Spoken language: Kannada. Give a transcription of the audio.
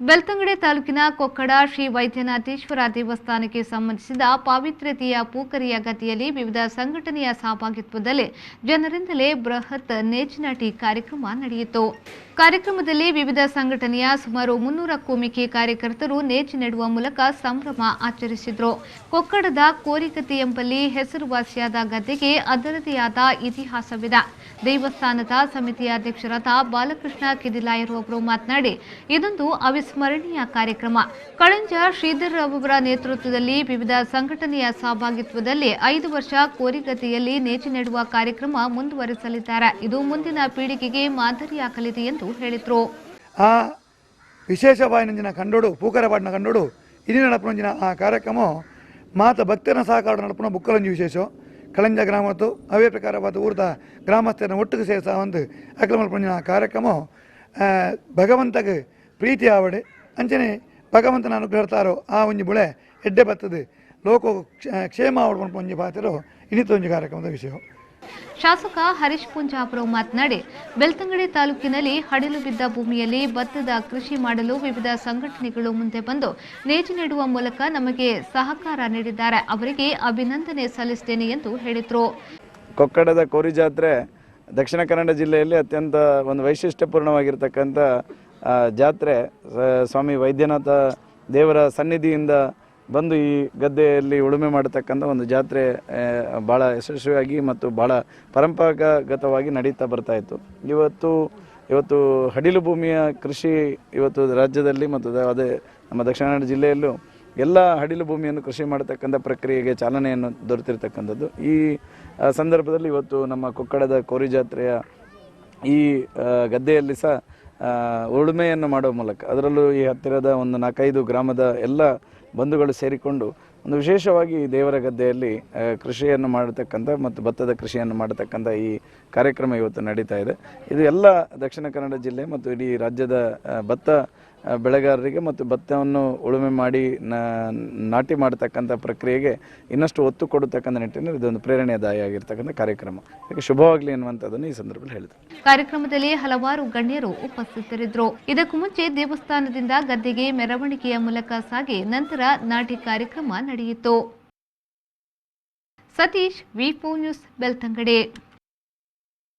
ಬೆಳ್ತಂಗಡಿ ತಾಲೂಕಿನ ಕೊಕ್ಕಡ ಶ್ರೀ ವೈದ್ಯನಾಥೇಶ್ವರ ದೇವಸ್ಥಾನಕ್ಕೆ ಸಂಬಂಧಿಸಿದ ಪಾವಿತ್ರ್ಯತೆಯ ಪೂಕರಿಯ ಗತಿಯಲ್ಲಿ ವಿವಿಧ ಸಂಘಟನೆಯ ಸಹಭಾಗಿತ್ವದಲ್ಲಿ ಜನರಿಂದಲೇ ಬೃಹತ್ ನೇಜಿನಾಟಿ ಕಾರ್ಯಕ್ರಮ ನಡೆಯಿತು. ಕಾರ್ಯಕ್ರಮದಲ್ಲಿ ವಿವಿಧ ಸಂಘಟನೆಯ ಸುಮಾರು 300ಕ್ಕೂ ಮಿಕ್ಕಿ ಕಾರ್ಯಕರ್ತರು ನೇಜಿ ನೆಡುವ ಮೂಲಕ ಸಂಭ್ರಮ ಆಚರಿಸಿದರು. ಕೊಕ್ಕಡದ ಕೋರಿಗತಿ ಎಂಬಲ್ಲಿ ಹೆಸರುವಾಸಿಯಾದ ಗದ್ದೆಗೆ ಅದರದೇ ಆದ ಇತಿಹಾಸವಿದೆ. ದೇವಸ್ಥಾನದ ಸಮಿತಿಯ ಅಧ್ಯಕ್ಷರಾದ ಬಾಲಕೃಷ್ಣ ಕಿದಿಲಾಯರು ಅವರು ಮಾತನಾಡಿ, ಇದೊಂದು ಅವಿಸ್ಮರಣೀಯ ಕಾರ್ಯಕ್ರಮ. ಕಳಂಜ ಶ್ರೀಧರ್ ಅವರ ನೇತೃತ್ವದಲ್ಲಿ ವಿವಿಧ ಸಂಘಟನೆಯ ಸಹಭಾಗಿತ್ವದಲ್ಲಿ 5 ವರ್ಷ ಕೋರಿಗತಿಯಲ್ಲಿ ನೇಜಿ ನೆಡುವ ಕಾರ್ಯಕ್ರಮ ಮುಂದುವರಿಸಲಿದ್ದಾರೆ. ಇದು ಮುಂದಿನ ಪೀಳಿಗೆಗೆ ಮಾದರಿಯಾಗಲಿದೆ ಎಂದು ಹೇಳಿದರು. ಆ ವಿಶೇಷವಾದ ಕಂಡೋಡು ಪೂಕರಪಾಡಿನ ಕಂಡೋಡು ಇನ್ನು ನಡಪುಂಜಿನ ಆ ಕಾರ್ಯಕ್ರಮ ಮಾತ ಭಕ್ತರ ಸಹಕಾರ ನಡಪುನ ಬುಕ್ಕಲಂಜಿ ವಿಶೇಷ ಕಳಂಜ ಗ್ರಾಮತ್ತು ಅವೇ ಪ್ರಕಾರವಾದ ಊರದ ಗ್ರಾಮಸ್ಥರನ್ನ ಒಟ್ಟಿಗೆ ಸೇರಿಸ ಒಂದು ಅಕ್ರಮ ಪುಂಜಿನ ಕಾರ್ಯಕ್ರಮ ಭಗವಂತಗೆ ಪ್ರೀತಿ ಆವಡೆ ಅಂಚನೆ ಭಗವಂತನ ಅನುಗ್ರಹತಾರೋ ಆ ಒಂಜಿ ಬುಳೆ ಎಡ್ಡೆ ಬರ್ತದೆ ಲೋಕ ಕ್ಷೇಮ ಆವಡ್ಕೊಂಡು ಪೊಂಜಿ ಪಾತಿರೋ ಇನ್ನಿತ್ತೊಂಜಿ ಕಾರ್ಯಕ್ರಮದ ವಿಷಯ. ಶಾಸಕ ಹರೀಶ್ ಪೂಂಜಾಪುರ ಮಾತನಾಡಿ, ಬೆಳ್ತಂಗಡಿ ತಾಲೂಕಿನಲ್ಲಿ ಹಡಿಲು ಬಿದ್ದ ಭೂಮಿಯಲ್ಲಿ ಭತ್ತದ ಕೃಷಿ ಮಾಡಲು ವಿವಿಧ ಸಂಘಟನೆಗಳು ಮುಂದೆ ಬಂದು ನೇಜಿ ನೆಡುವ ಮೂಲಕ ನಮಗೆ ಸಹಕಾರ ನೀಡಿದ್ದಾರೆ. ಅವರಿಗೆ ಅಭಿನಂದನೆ ಸಲ್ಲಿಸುತ್ತೇನೆ ಎಂದು ಹೇಳಿದರು. ಕೊಕ್ಕಡದ ಕೋರಿ ಜಾತ್ರೆ ದಕ್ಷಿಣ ಕನ್ನಡ ಜಿಲ್ಲೆಯಲ್ಲಿ ಅತ್ಯಂತ ಒಂದು ವೈಶಿಷ್ಟ್ಯಪೂರ್ಣವಾಗಿರ್ತಕ್ಕಂಥ ಜಾತ್ರೆ. ಸ್ವಾಮಿ ವೈದ್ಯನಾಥ ದೇವರ ಸನ್ನಿಧಿಯಿಂದ ಬಂದು ಈ ಗದ್ದೆಯಲ್ಲಿ ಉಳುಮೆ ಮಾಡತಕ್ಕಂಥ ಒಂದು ಜಾತ್ರೆ ಭಾಳ ಯಶಸ್ವಿಯಾಗಿ ಮತ್ತು ಭಾಳ ಪರಂಪರಾಗತವಾಗಿ ನಡೀತಾ ಬರ್ತಾ ಇತ್ತು. ಇವತ್ತು ಹಡಿಲು ಭೂಮಿಯ ಕೃಷಿ ಇವತ್ತು ರಾಜ್ಯದಲ್ಲಿ ಮತ್ತು ಅದೇ ನಮ್ಮ ದಕ್ಷಿಣ ಕನ್ನಡ ಜಿಲ್ಲೆಯಲ್ಲೂ ಎಲ್ಲ ಹಡಿಲು ಭೂಮಿಯನ್ನು ಕೃಷಿ ಮಾಡತಕ್ಕಂಥ ಪ್ರಕ್ರಿಯೆಗೆ ಚಾಲನೆಯನ್ನು ದೊರೆತಿರ್ತಕ್ಕಂಥದ್ದು. ಈ ಸಂದರ್ಭದಲ್ಲಿ ಇವತ್ತು ನಮ್ಮ ಕೊಕ್ಕಡದ ಕೋರಿ ಜಾತ್ರೆಯ ಈ ಗದ್ದೆಯಲ್ಲಿ ಸಹ ಉಳುಮೆಯನ್ನು ಮಾಡುವ ಮೂಲಕ, ಅದರಲ್ಲೂ ಈ ಹತ್ತಿರದ ಒಂದು 4-5 ಗ್ರಾಮದ ಎಲ್ಲ ಬಂಧುಗಳು ಸೇರಿಕೊಂಡು ಒಂದು ವಿಶೇಷವಾಗಿ ದೇವರ ಗದ್ದೆಯಲ್ಲಿ ಕೃಷಿಯನ್ನು ಮಾಡತಕ್ಕಂಥ ಮತ್ತು ಭತ್ತದ ಕೃಷಿಯನ್ನು ಮಾಡತಕ್ಕಂಥ ಈ ಕಾರ್ಯಕ್ರಮ ಇವತ್ತು ನಡೀತಾ ಇದೆ. ಇದು ಎಲ್ಲ ದಕ್ಷಿಣ ಕನ್ನಡ ಜಿಲ್ಲೆ ಮತ್ತು ಇಡೀ ರಾಜ್ಯದ ಭತ್ತ ಬೆಳೆಗಾರರಿಗೆ ಮತ್ತು ಭತ್ತವನ್ನು ಉಳುಮೆ ಮಾಡಿ ನಾಟಿ ಮಾಡತಕ್ಕಂಥ ಪ್ರಕ್ರಿಯೆಗೆ ಇನ್ನಷ್ಟು ಒತ್ತು ಕೊಡತಕ್ಕಂಥ ನಿಟ್ಟಿನಲ್ಲಿ ಇದೊಂದು ಪ್ರೇರಣೆದಾಯಿಯಾಗಿರ್ತಕ್ಕಂಥ ಕಾರ್ಯಕ್ರಮ. ಇದಕ್ಕೆ ಶುಭವಾಗಲಿ ಎನ್ನುವಂಥದ್ದನ್ನು ಈ ಸಂದರ್ಭದಲ್ಲಿ ಹೇಳಿದರು. ಕಾರ್ಯಕ್ರಮದಲ್ಲಿ ಹಲವಾರು ಗಣ್ಯರು ಉಪಸ್ಥಿತರಿದ್ದರು. ಇದಕ್ಕೂ ಮುಂಚೆ ದೇವಸ್ಥಾನದಿಂದ ಗದ್ದೆಗೆ ಮೆರವಣಿಗೆಯ ಮೂಲಕ ಸಾಗಿ ನಂತರ ನಾಟಿ ಕಾರ್ಯಕ್ರಮ ನಡೆಯಿತು. ಸತೀಶ್, ವಿ4 ನ್ಯೂಸ್, ಬೆಳ್ತಂಗಡಿ.